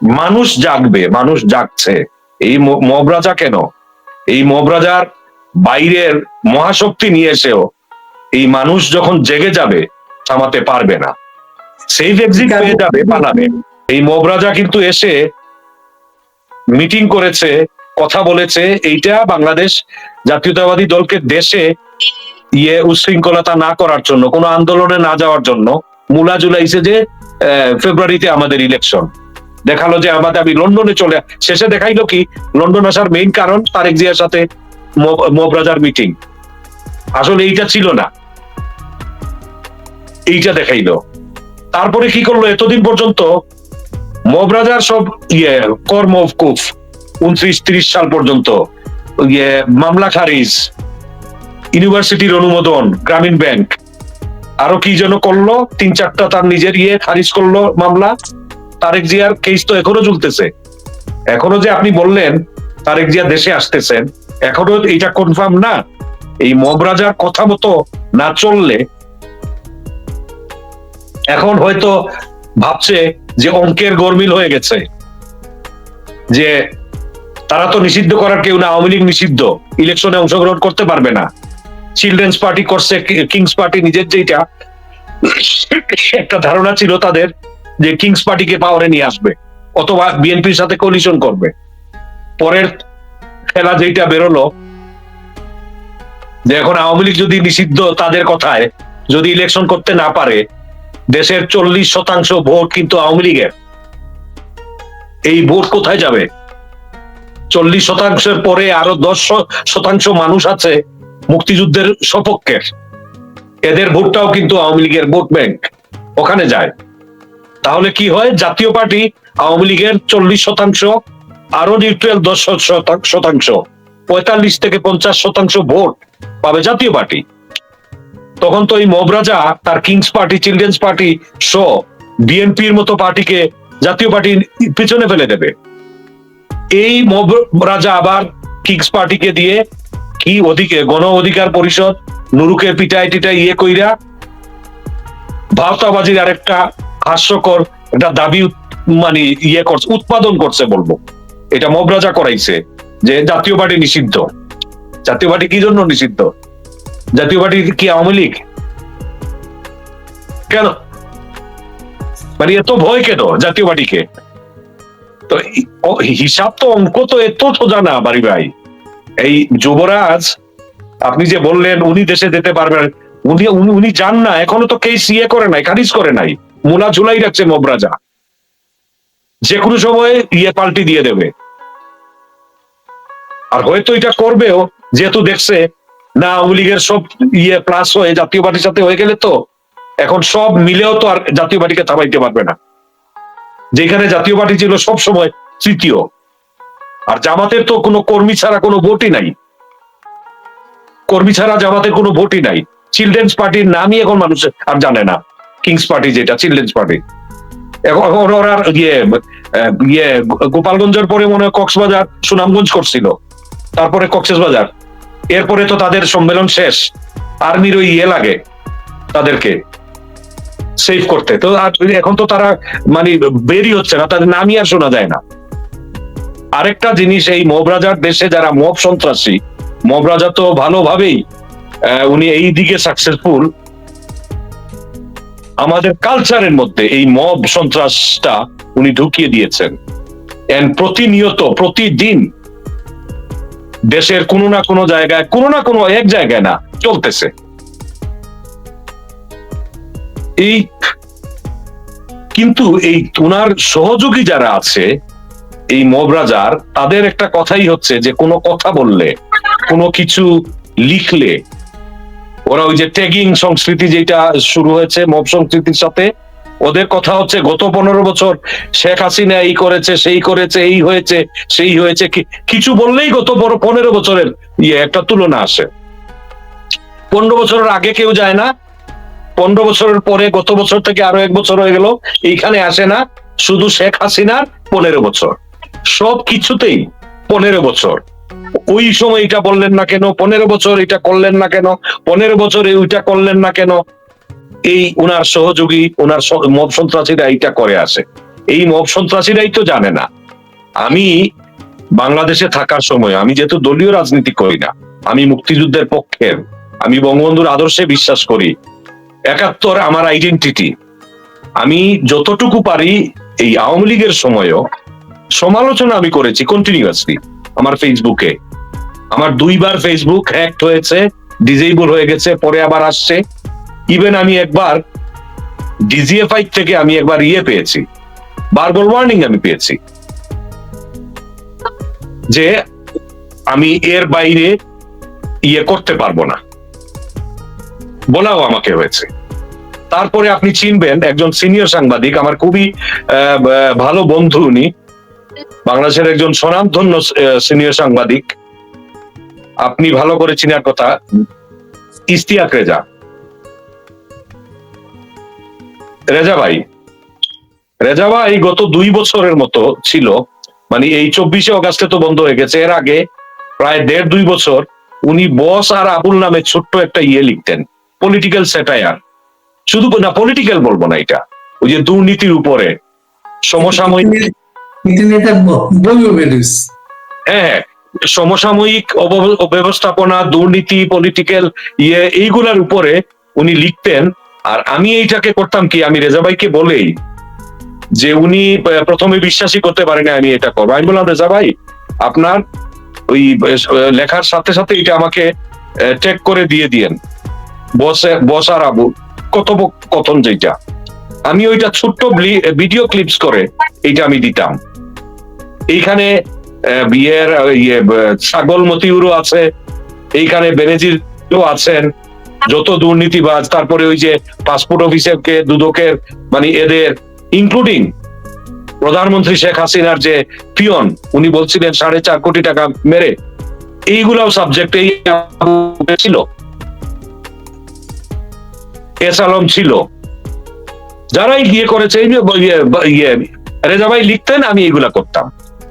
মানুষ জাগবে, মানুষ জাগছে। এই মব রাজা কেন, এই মব রাজার বাইরের মহাশক্তি নিয়ে এসেও এই মানুষ যখন জেগে যাবে থামাতে পারবে না, সেফ এক্সিট পেয়ে যাবে, পালাবে। এই মব রাজা কিন্তু এসে মিটিং করেছে, কথা বলেছে, এইটা বাংলাদেশ জাতীয়তাবাদী দলকে দেশে উশৃঙ্খলতা না করার জন্য, কোনো আন্দোলনে না যাওয়ার জন্য মুলা জুলাইছে যে ফেব্রুয়ারিতে আমাদের ইলেকশন। দেখালো যে আমি লন্ডনে চলে, শেষে দেখাইলো কি লন্ডন আসার মেইন কারণ তারেক জিয়ার সাথে মব রাজার মিটিং। আসলে এইটা ছিল না, এইটা দেখাইলো। তারপরে কি করলো, এতদিন পর্যন্ত মব রাজার সব কর মওকুফ 29-30 সাল পর্যন্ত, মামলা খারিজ, ইউনিভার্সিটির অনুমোদন, গ্রামীণ ব্যাংক, আরো কি যেন করলো, 3-4টা তার নিজের খারিজ করলো মামলা। তারেক জিয়ার কেস তো এখনো চলতেছে। এখনো যে আপনি বললেন তারেক জিয়া দেশে আসতেছেন, এখনো এটা কনফার্ম না। এই মব রাজার কথা মতো না চললে এখন হয়তো ভাবছে যে অঙ্কের গরমিল হয়ে গেছে, যে তারা তো নিষিদ্ধ করার কেউ না, আওয়ামী লীগ নিষিদ্ধ, ইলেকশনে অংশগ্রহণ করতে পারবে না। চিলড্রেন্স পার্টি করছে, কিংস পার্টি নিজের যেটা একটা ধারণা ছিল তাদের যে কিংস পার্টিকে পাওয়ারে নিয়ে আসবে অথবা বিএনপির সাথে কোলিশন করবে। পরের খেলা যেটা বেরোলো যে এখন আওয়ামী লীগ যদি নিষিদ্ধ তাদের কথায় যদি ইলেকশন করতে না পারে, দেশের 40% ভোট কিন্তু আওয়ামী লীগের। এই ভোট কোথায় যাবে? 40%-এর পরে আরো 10% মানুষ আছে মুক্তিযুদ্ধের সপক্ষের, এদের ভোটটাও কিন্তু আওয়ামী লীগের ভোট ব্যাংক, ওখানে যায়। তাহলে কি হয়, জাতীয় পার্টি আওয়ামী লীগের 40%, আরো নিউট্রাল 10%, 45-50% ভোট পাবে জাতীয় পার্টি। তখন তো এই মব রাজা তার কিংস পার্টি, চিলড্রেন্স পার্টি সহ বিএনপির মতো পার্টিকে জাতীয় পার্টির পিছনে ফেলে দেবে। এই মব রাজা আবার কিংস পার্টিকে দিয়ে কি গণ অধিকার পরিষদ নুরুকে পিটাই টিটাই কইরা ভাওতাবাজির আরেকটা হাস্যকর একটা দাবি মানে করছে, উৎপাদন করছে বলবো। এটা মব রাজা করাইছে যে জাতীয় পার্টি নিষিদ্ধ। জাতীয় পার্টি কি জন্য নিষিদ্ধ? জাতীয় পার্টি কি আওয়ামী লীগ? কেন মানে এত ভয় কেন জাতীয় পার্টিকে? তো হিসাব তো, অঙ্ক তো এত সোজা না বাড়ি ভাই। এই যুবরাজ আপনি যে বললেন উনি দেশে যেতে পারবেন, উনি যান না, এখনো তো কেস করে নাই, খারিজ করে নাই, মুলা ঝুলাই রাখছে মব রাজা, যে কোনো সময় পাল্টি দিয়ে দেবে। আর হয়তো এটা করবেও, যেহেতু দেখছে না আওয়ামী লীগের সব প্লাস হয়ে জাতীয় পার্টির সাথে হয়ে গেলে তো এখন সব মিলেও তো আর জাতীয় পার্টিকে থামাইতে পারবে না, যেখানে জাতীয় পার্টি ছিল সব সময় তৃতীয়। আর জামাতের তো কোনো কর্মী ছাড়া কোনো ভোটই নাই, কর্মী ছাড়া জামাতের কোনো ভোটই নাই। চিলড্রেন্স পার্টির নামই এখন মানুষ আর জানে না, কিংস পার্টি যেটা চিলড্রেন্স পার্টি। এখন ওরা গোপালগঞ্জের পরে মনে হয় কক্সবাজার, সুনামগঞ্জ করছিল, তারপরে কক্সবাজার, এরপরে তো তাদের সম্মেলন শেষ। আর্মির ওই লাগে তাদেরকে সেভ করতে, তো এখন তো তারা মানে বেরই হচ্ছে না, তাদের নামই আর শোনা যায় না। আরেকটা জিনিস, এই মব রাজার দেশে যারা মব সন্ত্রাসী, মব রাজা তো ভালোভাবেই উনি এই দিকে সাকসেসফুল, আমাদের কালচারের মধ্যে এই মব সন্ত্রাসটা উনি ঢুকিয়ে দিয়েছেন। প্রতিনিয়ত, প্রতিদিন দেশের কোনো না কোনো জায়গায়, কোনো না কোনো এক জায়গায় না চলতেছে। এই কিন্তু এই উনার সহযোগী যারা আছে এই মব রাজার, তাদের একটা কথাই হচ্ছে যে কোনো কথা বললে, কোনো কিছু লিখলে, ওরা ওই যে ট্যাগিং সংস্কৃতি যেটা শুরু হয়েছে মব সংস্কৃতির সাথে, ওদের কথা হচ্ছে গত 15 বছর শেখ হাসিনা এই করেছে, সেই করেছে, এই হয়েছে, সেই হয়েছে, কিছু বললেই গত 15 বছরের একটা তুলনা আসে। 15 বছরের আগে কেউ যায় না, 15 বছরের পরে গত বছর থেকে আরো 1 বছর হয়ে গেল, এইখানে আসে না, শুধু শেখ হাসিনার 15 বছর, সব কিছুতেই 15 বছর। ওই সময় এটা বললেন না কেন, 15 বছর এটা করলেন না কেন, 15 বছরে ওইটা করলেন না কেন, এই উনার সহযোগী, উনার মব সন্ত্রাসীরা এইটা করে আসে। এই মব সন্ত্রাসীরাই তো জানে না। আমি বাংলাদেশে থাকার সময়, আমি যেহেতু দলীয় রাজনীতি করি না, আমি মুক্তিযুদ্ধের পক্ষের, আমি বঙ্গবন্ধুর আদর্শে বিশ্বাস করি, ৭১ আমার আইডেন্টিটি। আমি যতটুকু পারি এই আওয়ামী লীগের সময়ও সমালোচনা আমি করেছি কন্টিনিউয়াসলি আমার ফেসবুকে। আমার 2বার ফেসবুক হ্যাকড হয়েছে, ডিজেবল হয়ে গেছে, পরে আবার আসছে। ইভেন আমি একবার ডিজিএফআই থেকে আমি একবার পেয়েছি, ভার্বাল ওয়ার্নিং আমি পেয়েছি যে আমি এর বাইরে করতে পারবো না, বলাও আমাকে হয়েছে। তারপরে আপনি চিনবেন একজন সিনিয়র সাংবাদিক, আমার খুবই ভালো বন্ধু, উনি বাংলাদেশের একজন স্বনামধন্য সিনিয়র সাংবাদিক, আপনি ভালো করে চিনার কথা, ইশতিয়াক রেজা। রেজা ভাই গত 2 বছরের মতো ছিল, মানে এই 24শে অগাস্টে তো বন্ধ হয়ে গেছে, এর আগে প্রায় 1.5-2 বছর উনি বস আর আবুল নামে ছোট্ট একটা লিখতেন, পলিটিক্যাল স্যাটায়ার। শুধু না, পলিটিক্যাল বলবো না, এটা ওই যে দুর্নীতির উপরে সমসাময়িক, হ্যাঁ, সমসাময়িক ব্যবস্থাপনা, দুর্নীতি, পলিটিক্যাল এইগুলার উপরে উনি লিখতেন। আর আমি এইটাকে করতাম কি, আমি রেজা ভাইকে বলেই যে উনি প্রথমে বিশ্বাসই করতে পারেনি আমি এটা করবো। আমি বললাম, রেজা ভাই আপনার ওই লেখার সাথে সাথে এটা আমাকে ট্যাগ করে দিয়ে দিয়েন, বস আর আবু কথোপকথন যেটা, আমি ওইটা ছোট্ট ভিডিও ক্লিপস করে এইটা আমি দিতাম। এইখানে বিয়ের ছাগল মতিউরও আছে, এইখানে বেনজির আছেন, যত দুর্নীতিবাজ, তারপরে ওই যে পাসপোর্ট অফিসের কে দুদকের, মানে এদের ইনক্লুডিং প্রধানমন্ত্রী শেখ হাসিনার যে পিয়ন, উনি বলছিলেন 4.5 কোটি টাকা মেরে, এইগুলাও সাবজেক্ট এই ছিল, এস আলম ছিল, যারাই গিয়ে করেছে। রেজা ভাই লিখতেন, আমি এইগুলা করতাম।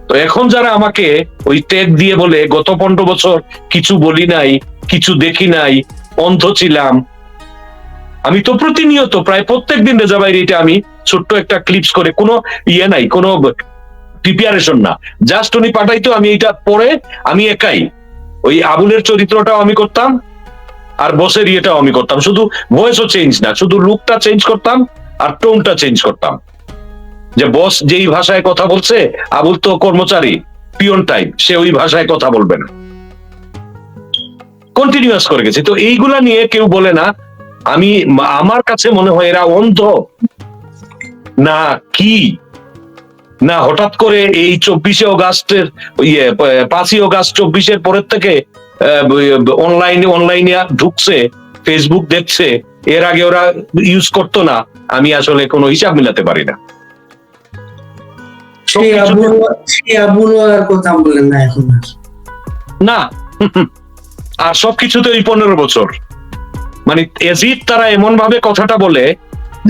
তো এখন যারা আমাকে ওই ট্যাগ দিয়ে বলে গত 15 বছর কিছু বলি নাই, কিছু দেখি নাই, অন্ধ ছিলাম, আমি তো প্রতিনিয়ত প্রায় প্রত্যেকদিন রেজা ভাইয়ের এটা আমি ছোট্ট একটা ক্লিপস করে, কোনো নাই, কোনো প্রিপারেশন না, জাস্ট উনি পাঠাইতো, আমি এটা পড়ে আমি একাই ওই আবুলের চরিত্রটাও আমি করতাম, আর বসের ইয়েটাও আমি করতাম, শুধু ভয়েসও চেঞ্জ না, শুধু লুকটা চেঞ্জ করতাম আর টোনটা চেঞ্জ করতাম। যে বস যেই ভাষায় কথা বলছে, আবুল তো কর্মচারী, পিয়ন টাইপ, সে ওই ভাষায় কথা বলবে না, কন্টিনিউয়াস করে গেছে। তো এইগুলা নিয়ে কেউ বলে না, আমি আমার কাছে মনে হয় এরা অন্ধ না, কি না হঠাৎ করে এই 24শে অগাস্টের 5ই অগাস্ট 24-এর পরের থেকে অনলাইনে ঢুকছে, ফেসবুক দেখছে, এর আগে ওরা ইউজ করতো না, আমি আসলে কোনো হিসাব মিলাতে পারি না। না, আর সবকিছুতে ওই 15 বছর, মানে এজিদ তারা এমন ভাবে কথাটা বলে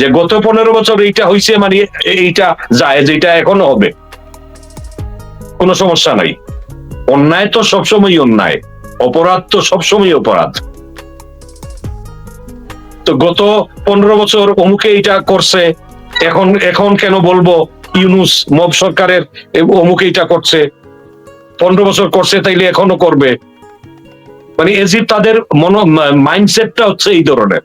যে গত 15 বছর এইটা হইছে, মানে এইটা যায়, যেটা এখনো হবে, কোনো সমস্যা নাই। অন্যায় তো সবসময় অন্যায়, অপরাধ তো সবসময় অপরাধ। তো গত 15 বছর অমুকে এইটা করছে, এখন কেন বলবো ইউনূস মব সরকারের অমুকে এইটা করছে, 15 বছর করছে, তাইলে এখনো করবে, মানে এজিদ তাদের মাইন্ডসেটটা হচ্ছে এই ধরনের,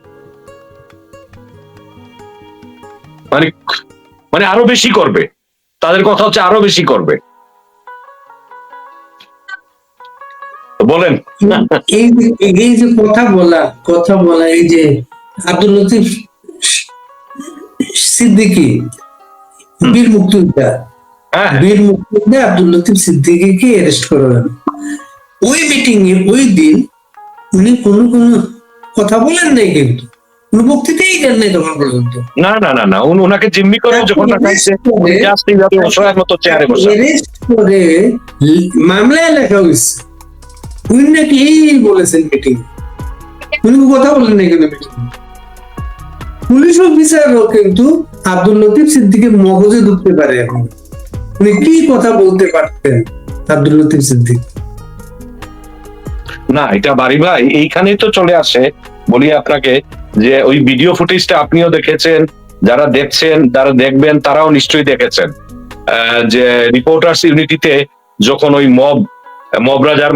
মানে আরো বেশি করবে, তাদের কথা হচ্ছে আরো বেশি করবে। বলেন, এই যে কথা বলা এই যে আব্দুল লতিফ সিদ্দিকী, বীর মুক্তিযোদ্ধা আব্দুল লতিফ সিদ্দিকীকে অ্যারেস্ট করা হলো। ওই মিটিং এ ওই দিন উনি কোনো কথা বলেন নাই, কিন্তু কোনো বক্তৃতাই দেন নাই তখন পর্যন্ত। না না না না, ওনাকে জিম্মি করে যখন রাখাইছে, জাস্ট এইভাবে অসহায়ের মতো চেয়ারে বসে অ্যারেস্ট করে মামলায় লেখা হয়েছে উনি নাকি এই বলেছেন মিটিং, উনি কথা বলেন নাই কিন্তু মিটিং। পুলিশ অফিসারও কিন্তু আব্দুল লতিফ সিদ্দিকীর মগজে ঢুকতে পারে এখন, উনি কি কথা বলতে পারতেন আব্দুল লতিফ সিদ্দিকী। না, এটা বাড়ি ভাই এইখানেই তো চলে আসে, বলি আপনাকে যে ওই ভিডিও ফুটেজটা আপনিও দেখেছেন, যারা দেখছেন, যারা দেখবেন, তারাও নিশ্চয়ই দেখেছেন যে রিপোর্টার্স ইউনিটিতে যখন ওই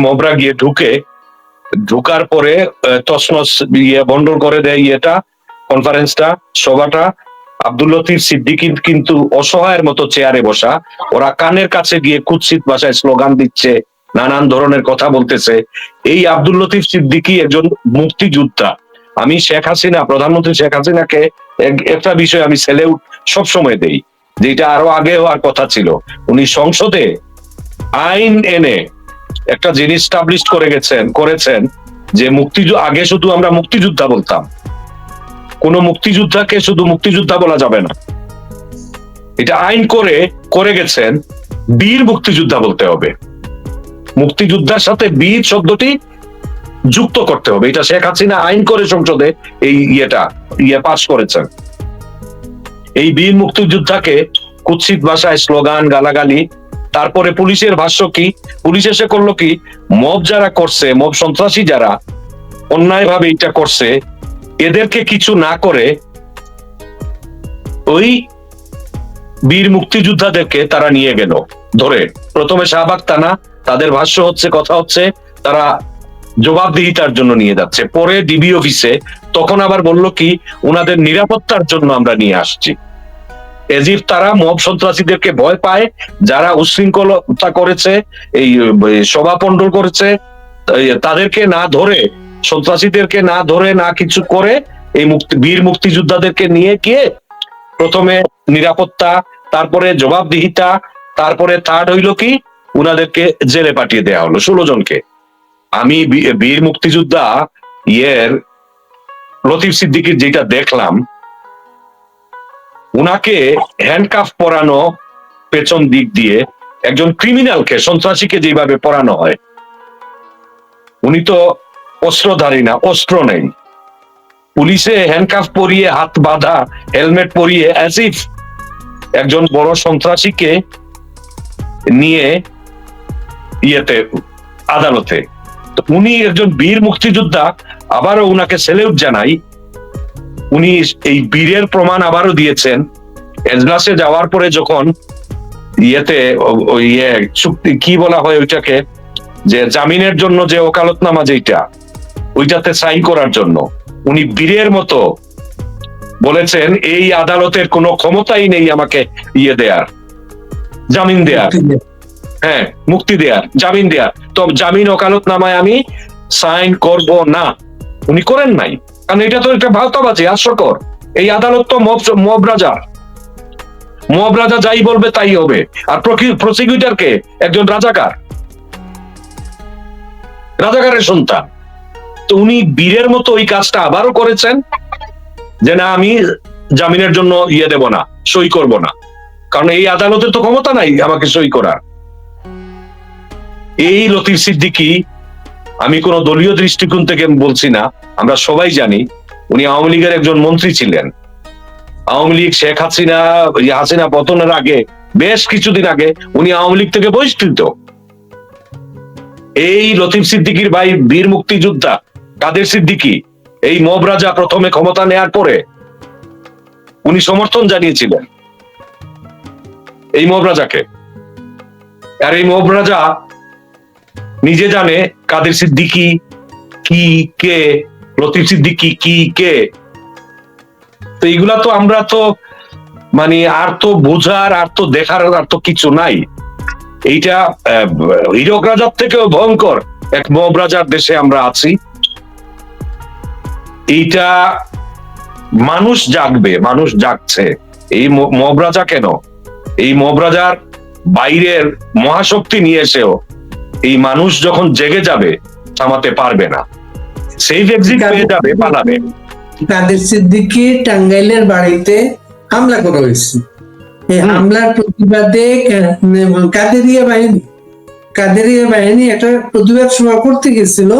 মবরা গিয়ে ঢুকার পরে তছনছ বন্ডল করে দেয় কনফারেন্সটা, সভাটা। আব্দুল লতিফ সিদ্দিকী কিন্তু অসহায়ের মতো চেয়ারে বসা, ওরা কানের কাছে গিয়ে কুৎসিত ভাষায় স্লোগান দিচ্ছে, নানান ধরনের কথা বলতেছে। এই আব্দুল লতিফ সিদ্দিকী একজন মুক্তিযোদ্ধা। আমি প্রধানমন্ত্রী শেখ হাসিনাকে একটা বিষয় আমি স্যালিউট সবসময় দেই, যেটা আরো আগে হওয়ার কথা ছিল। উনি সংসদে আইন এনে একটা জিনিস স্টাবলিশ করেছেন যে আগে শুধু আমরা মুক্তিযোদ্ধা বলতাম, কোন মুক্তিযোদ্ধাকে শুধু মুক্তিযোদ্ধা বলা যাবে না, এটা আইন করে গেছেন, বীর মুক্তিযোদ্ধা বলতে হবে। মুক্তিযোদ্ধার সাথে বীর শব্দটি যুক্ত করতে হবে। এটা শেখ হাসিনা আইন করে সংসদে এই পাস করেছেন। এই বীর মুক্তিযোদ্ধাকে কুৎসিত ভাষায় স্লোগান, গালাগালি। তারপরে পুলিশের ভাষ্য কি? পুলিশ এসে করলো কি, মব যারা করছে, মব সন্ত্রাসী যারা অন্যায়ভাবে এটা করছে, এদেরকে কিছু না করে ওই বীর মুক্তিযোদ্ধাদেরকে তারা নিয়ে গেল ধরে। প্রথমে শাহবাগ থানা, তাদের ভাষ্য কথা হচ্ছে তারা জবাবদিহিতার জন্য নিয়ে যাচ্ছে। পরে ডিবি অফিসে, তখন আবার বলল কি, উনাদের নিরাপত্তার জন্য আমরা নিয়ে আসছি। এজিফ তারা মব সন্ত্রাসীদেরকে ভয় পায়, যারা উশৃঙ্খলতা করেছে, এই সভাপণ্ডল করেছে, তাদেরকে না ধরে, সন্ত্রাসীদেরকে না ধরে, না কিছু করে, এই বীর মুক্তিযোদ্ধাদেরকে নিয়ে গিয়ে প্রথমে নিরাপত্তা, তারপরে জবাবদিহিতা, তারপরে থার্ড হইল কি, উনাদেরকে জেলে পাঠিয়ে দেওয়া হলো 16 জনকে। আমি বীর মুক্তিযোদ্ধা লতিফ সিদ্দিকীর যেটা দেখলাম, উনাকে হ্যান্ডকাফ পরানো পেছন দিক দিয়ে, একজন ক্রিমিনালকে, সন্ত্রাসীকে যেভাবে পরানো হয়, উনি তো অস্ত্রধারী না, অস্ত্র নেই, পুলিশে হ্যান্ডকাফ পরিয়ে, হাত বাঁধা, হেলমেট পরিয়ে, অ্যাজ ইফ একজন বড় সন্ত্রাসীকে নিয়ে আদালতে। তো উনি একজন বীর মুক্তিযোদ্ধা, আবারও উনাকে স্যালিউট জানাই। উনি এই বীরের প্রমাণ আবারও দিয়েছেন। এজলাসে যাওয়ার পরে যখন চুক্তি কি বলা হয় ওইটাকে, যে জামিনের জন্য যে ওকালতনামা, যেটা ওইটাতে সাইন করার জন্য উনি বীরের মতো বলেছেন, এই আদালতের কোনো ক্ষমতাই নেই আমাকে দেয়ার, জামিন দেয়ার, হ্যাঁ মুক্তি দেয়ার, জামিন দেয়ার। তো জামিন ওকালতনামায় আমি সাইন করব না। উনি করেন নাই, কারণ এটা তো একটা ভাওতাবাজি, হাস্যকর। এই আদালত তো মব রাজা যাই বলবে তাই হবে। আর প্রসিকিউটরকে একজন রাজাকারের সন্তান। তো উনি বীরের মতো ওই কাজটা আবারও করেছেন, যে না আমি জামিনের জন্য দেব না, সই করব না, কারণ এই আদালতের তো ক্ষমতা নাই আমাকে সই করার। এই লতিফ সিদ্দিকী, আমি কোন দলীয় দৃষ্টিকোণ থেকে বলছি না, আমরা সবাই জানি উনি আওয়ামী লীগের একজন মন্ত্রী ছিলেন। আওয়ামী লীগ শেখ হাসিনা পতনের আগে, বেশ কিছুদিন আগে, উনি আওয়ামী লীগ থেকে বহিষ্কৃত। এই লতিফ সিদ্দিকীর ভাই বীর মুক্তিযোদ্ধা কাদের সিদ্দিকী, এই মব রাজা প্রথমে ক্ষমতা নেয়ার পরে উনি সমর্থন জানিয়েছিলেন এই মব রাজাকে। আর এই মব রাজা নিজে জানে কাদের সিদ্দিকী কি, কে লতিফ সিদ্দিকী কি, কে। তো এইগুলা তো আমরা তো আর তো বোঝার, আর তো দেখার, আর তো কিছু নাই। এইটা হীরক রাজার থেকেও ভয়ঙ্কর এক মব রাজার দেশে আমরা আছি। এইটা মানুষ জাগবে, মানুষ জাগছে। এই মব রাজা কেন, এই মব রাজার বাইরের মহাশক্তি নিয়ে এসেও এই মানুষ যখন জেগে যাবে, থামাতে পারবে না, সেই এক্সিট পেয়ে যাবে, পালাবে। কাদের সিদ্দিকী টাঙ্গাইলের বাড়িতে হামলা করা হয়েছে। এই হামলার প্রতিবাদে কাদেরিয়া বাহিনী একটা প্রতিবাদ সভা করতে গেছিল,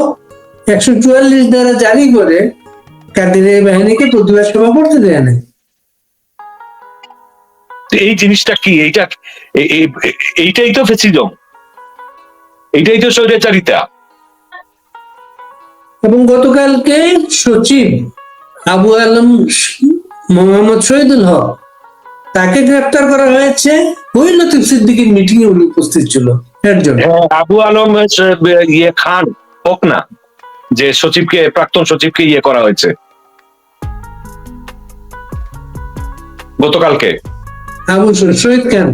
144 ধারা জারি করে কাদেরিয়া বাহিনীকে প্রতিবাদ সভা করতে দেয় না। এই জিনিসটা কি, এইটাই তো ফ্যাসিজম, এইটাই তো স্বৈরাচারিতা। এবং গতকালকে সচিব আবু আলম মোহাম্মদ শহীদুল হক, তাকে গ্রেপ্তার করা হয়েছে ওই লতিফ সিদ্দিকীর মিটিং এ উনি উপস্থিত ছিল একজন। আবু আলম ইয়ে খান হোক না, যে সচিবকে, প্রাক্তন সচিবকে ইয়ে করা হয়েছে গতকালকে। আবু শহীদ খান।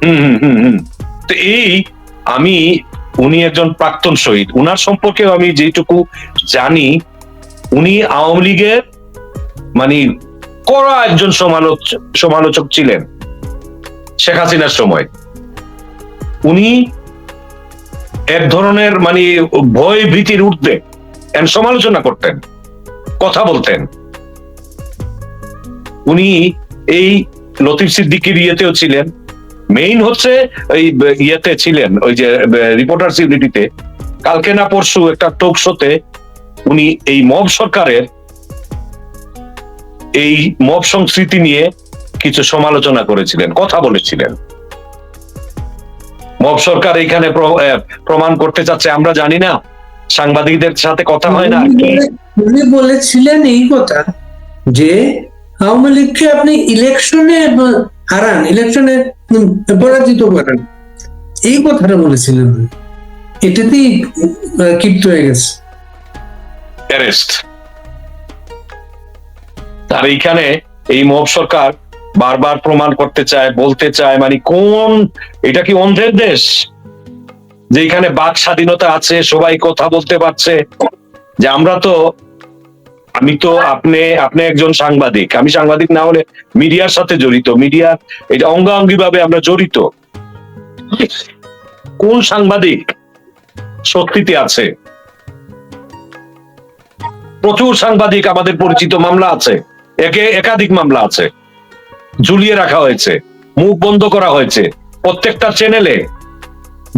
হম। তো এই আমি, উনি একজন প্রাক্তন শহীদ, উনার সম্পর্কে আমি যেটুকু জানি, উনি আওয়ামী লীগের মানে কড়া একজন সমালোচক ছিলেন শেখ হাসিনার সময়। উনি এক ধরনের মানে ভয় ভীতির ঊর্ধ্বে সমালোচনা করতেন, কথা বলতেন। উনি এই লতিফ সিদ্দিকীর ইয়েতেও ছিলেন, মেইন হচ্ছে ওই ইয়েতে ছিলেন, ওই যে রিপোর্টার্স ইউনিটিতে কালকে না পরশু একটা টক শোতে উনি এই মব সরকারের এই মব সংস্কৃতি নিয়ে কিছু সমালোচনা করেছিলেন, কথা বলেছিলেন। মব সরকার এইখানে প্রমাণ করতে চাচ্ছে, আমরা জানি না, সাংবাদিকদের সাথে কথা হয় না। উনি বলেছিলেন এই কথা যে আওয়ামী লীগকে আপনি ইলেকশনে হারান, ইলেকশনে পরাজিত করেন, এই কথাটা বলেছিলেন। এটাতেই ক্ষিপ্ত হয়ে গেছে, অ্যারেস্ট। আর এইখানে এই মব সরকার বারবার প্রমাণ করতে চায়, বলতে চায়, মানে কোন, এটা কি অন্ধের দেশ যে এখানে বাক স্বাধীনতা আছে, সবাই কথা বলতে পারছে? যে আমরা তো, আমি তো, আপনি একজন সাংবাদিক, আমি সাংবাদিক না হলে মিডিয়ার সাথে জড়িত, মিডিয়া এটা অঙ্গাঙ্গি ভাবে আমরা জড়িত। কোন সাংবাদিক সত্যিতে আছে? প্রচুর সাংবাদিক আমাদের পরিচিত, মামলা আছে, একাধিক মামলা আছে, ঝুলিয়ে রাখা হয়েছে, মুখ বন্ধ করা হয়েছে প্রত্যেকটা চ্যানেলে।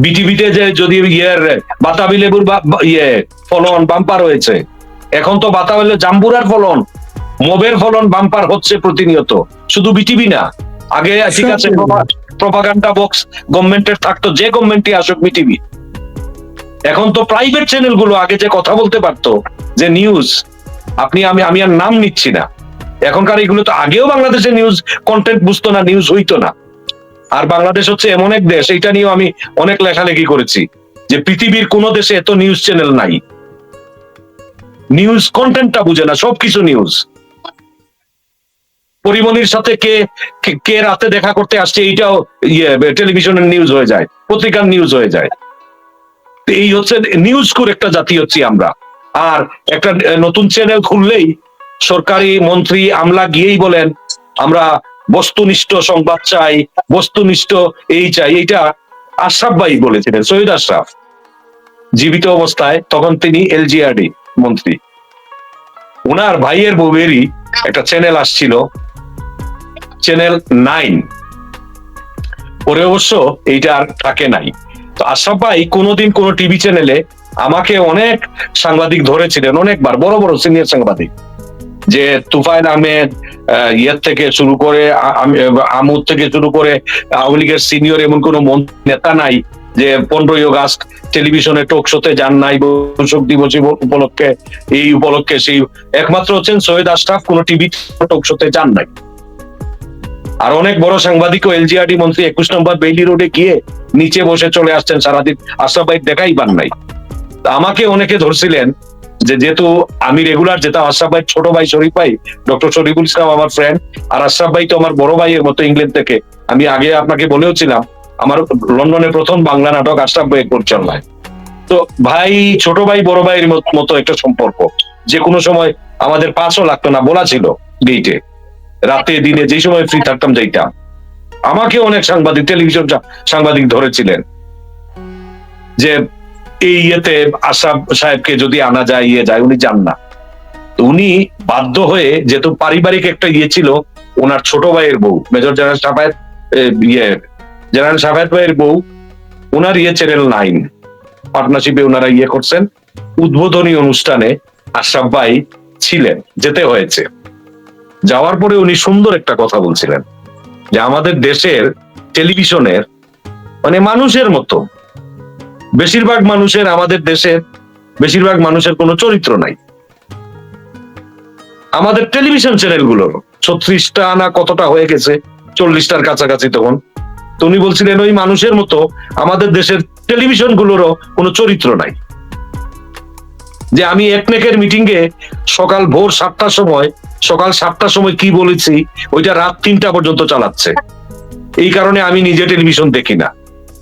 বিটিভিতে যে যদি ইয়ের বাতাবি লেবুর ইয়ে ফলন বাম্পার হয়েছে, এখন তো বাতাবি জাম্বুরার ফলন, মবের ফলন বাম্পার হচ্ছে প্রতিনিয়ত, শুধু বিটিভি না। আগে ঠিক আছে প্রপাগান্ডা বক্স গভর্নমেন্টের থাকতো, যে গভর্নমেন্টই আসুক বিটিভি। এখন তো প্রাইভেট চ্যানেল গুলো আগে যে কথা বলতে পারতো, যে নিউজ, আমি আর নাম নিচ্ছি না, এখনকার এগুলো তো, আগেও বাংলাদেশের নিউজ কন্টেন্ট বুঝতো না, নিউজ হইতো না। আর বাংলাদেশ হচ্ছে এমন এক দেশ, এইটা নিয়েও আমি অনেক লেখালেখি করেছি, যে পৃথিবীর কোন দেশে এত নিউজ চ্যানেল নাই, নিউজ কন্টেন্টটা বুঝে না, সবকিছু নিউজ। পরিমণির সাথে কে কে রাতে দেখা করতে আসছে, এইটাও টেলিভিশনের নিউজ হয়ে যায়, পত্রিকার নিউজ হয়ে যায়। এই হচ্ছে নিউজ করে একটা জাতি হচ্ছি আমরা। আর একটা নতুন চ্যানেল খুললেই সরকারি মন্ত্রী আমলা গিয়েই বলেন আমরা বস্তুনিষ্ঠ সংবাদ চাই, বস্তুনিষ্ঠ এই চাই। এইটা আশরাফ ভাই বলেছিলেন, সৈয়দ আশরাফ জীবিত অবস্থায়, তখন তিনি এলজিআরডি মন্ত্রী। ওনার ভাইয়ের বউয়েরই একটা চ্যানেল আসছিল, চ্যানেল 9, পরে অবশ্য এইটা আর থাকে নাই। তো আশরাফ ভাই কোনোদিন কোন টিভি চ্যানেলে আমাকে অনেক সাংবাদিক ধরেছিলেন, অনেকবার, বড় বড় সিনিয়র সাংবাদিক, যে তুফাইল আহমেদ ইয়ের থেকে শুরু করে আমুদ থেকে শুরু করে আওয়ামী লীগের সিনিয়র এমন কোন নেতা নাই যে 15ই আগস্ট টেলিভিশনে টক শোতে যান নাই, শোক দিবস উপলক্ষে, এই উপলক্ষে সেই, একমাত্র হচ্ছেন সৈয়দ আশরাফ, কোন টিভি টক শোতে যান নাই। আর অনেক বড় সাংবাদিক ও এলজিআরডি মন্ত্রী 21 নম্বর বেইলি রোডে গিয়ে নিচে বসে চলে আসছেন, সারাদিন আশরাফ ভাই দেখাই পান নাই। আমাকে অনেকে ধরছিলেন, যে যেহেতু আমি রেগুলার যেতাম, আশরাফ ভাই ছোট ভাই শরীফ ভাই, ডক্টর শরীফুল ইসলাম আমার ফ্রেন্ড, আর আশরাফ ভাই তো আমার বড় ভাইয়ের মতো ইংল্যান্ড থেকে। আমি আগে আপনাকে বলেও ছিলাম, আমার লন্ডনে প্রথম বাংলা নাটক আশরাফ ভাইয়ের পরিচালনায়। তো ভাই, ছোট ভাই বড় ভাইয়ের মতো একটা সম্পর্ক, যে কোনো সময় আমাদের পাঁচও লাগতো না, বলা ছিল গেইটে, রাতে দিনে যে সময় ফ্রি থাকতাম যাইতাম। আমাকে অনেক সাংবাদিক, টেলিভিশন সাংবাদিক ধরেছিলেন যে এই ইয়েতে আশরাফ সাহেবকে যদি আনা যায়, ইয়ে যায়, উনি যান না। উনি বাধ্য হয়ে, যেহেতু পারিবারিক একটা ইয়ে ছিল, ওনার ছোট ভাইয়ের বউ, major general Safayet, general Safayet ভাইয়ের বউ, ওনার চ্যানেল 9 পার্টনারশিপে ওনারা করছেন। উদ্বোধনী অনুষ্ঠানে আশরাফ ভাই ছিলেন, যেতে হয়েছে। যাওয়ার পরে উনি সুন্দর একটা কথা বলছিলেন, যে আমাদের দেশের টেলিভিশনের মানে মানুষের মতো, বেশিরভাগ মানুষের, আমাদের দেশের বেশিরভাগ মানুষের কোনো চরিত্র নাই। আমাদের টেলিভিশন চ্যানেলগুলোর 36টা না কতটা হয়ে গেছে, 40টার কাছাকাছি তখন। তো উনি বলছিলেন ওই মানুষের মতো আমাদের দেশের টেলিভিশন গুলোরও কোনো চরিত্র নাই, যে আমি একনেকের মিটিং এ সকাল ভোর 7টার সময়, সকাল 7টার সময় কি বলেছি ওইটা রাত 3টা পর্যন্ত চালাচ্ছে, এই কারণে আমি নিজে টেলিভিশন দেখি না।